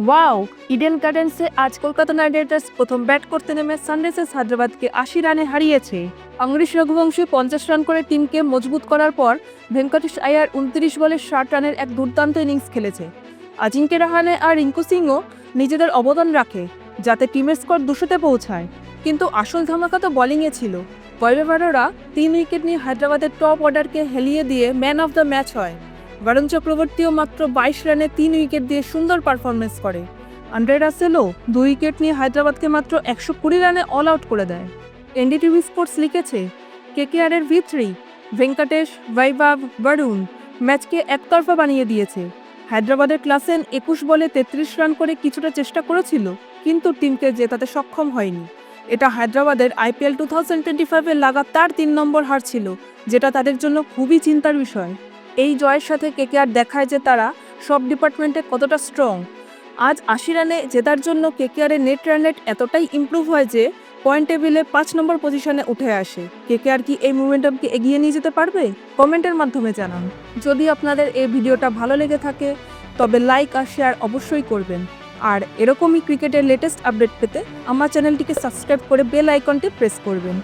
Wow! Eden গার্ডেন্সে আজ Kolkata night Riders প্রথম bat করতে নেমে সানরাইজার্স হায়দ্রাবাদকে ৮০ রানে হারিয়েছে। অংরিশ রঘুবংশী ৫০ রান করে টিমকে মজবুত করার পর ভেঙ্কটেশ আয়ার ২৯ বলে ৬০ রানের এক দুর্দান্ত ইনিংস খেলেছে। আজিঙ্কে রাহানে আর রিঙ্কু সিংও নিজেদের অবদান রাখে, যাতে টিমের স্কোর ২০০-তে পৌঁছায়। কিন্তু আসল ধামাকা তো বোলিংয়ে ছিল। বয়বে বারোরা ৩ উইকেট নিয়ে হায়দ্রাবাদের টপ অর্ডারকে হেলিয়ে দিয়ে ম্যান অফ দ্য ম্যাচ হয়। বরুণ চক্রবর্তীও মাত্র ২২ রানে ৩ উইকেট দিয়ে সুন্দর পারফরমেন্স করে। আন্দ্রে রাসেলও ২ উইকেট নিয়ে হায়দ্রাবাদকে মাত্র ১২০ রানে অল আউট করে দেয়। এনডিটিভি স্পোর্টস লিখেছে, কেকেআরের V3 ভেঙ্কটেশ, বৈভব, বরুণ ম্যাচকে একতরফা বানিয়ে দিয়েছে। হায়দ্রাবাদের ক্লাসেন ২১ বলে ৩৩ রান করে কিছুটা চেষ্টা করেছিল, কিন্তু টিমকে জেতাতে সক্ষম হয়নি। এটা হায়দ্রাবাদের IPL 2025-এর লাগাতার ৩ নম্বর হার ছিল, যেটা তাদের জন্য খুবই চিন্তার বিষয়। এই জয়ের সাথে কেকেআর দেখায় যে তারা সব ডিপার্টমেন্টে কতটা স্ট্রং। আজ ৮০ রানে জেতার জন্য কেকেআরের নেট রান রেট এতটাই ইমপ্রুভ হয় যে পয়েন্ট টেবিলে ৫ নম্বর পজিশনে উঠে আসে। কেকেআর কি এই মোমেন্টামকে এগিয়ে নিয়ে যেতে পারবে? কমেন্টের মাধ্যমে জানান। যদি আপনাদের এই ভিডিওটা ভালো লেগে থাকে তবে লাইক আর শেয়ার অবশ্যই করবেন। আর এরকমই ক্রিকেটের লেটেস্ট আপডেট পেতে আমার চ্যানেলটিকে সাবস্ক্রাইব করে বেল আইকনটি প্রেস করবেন।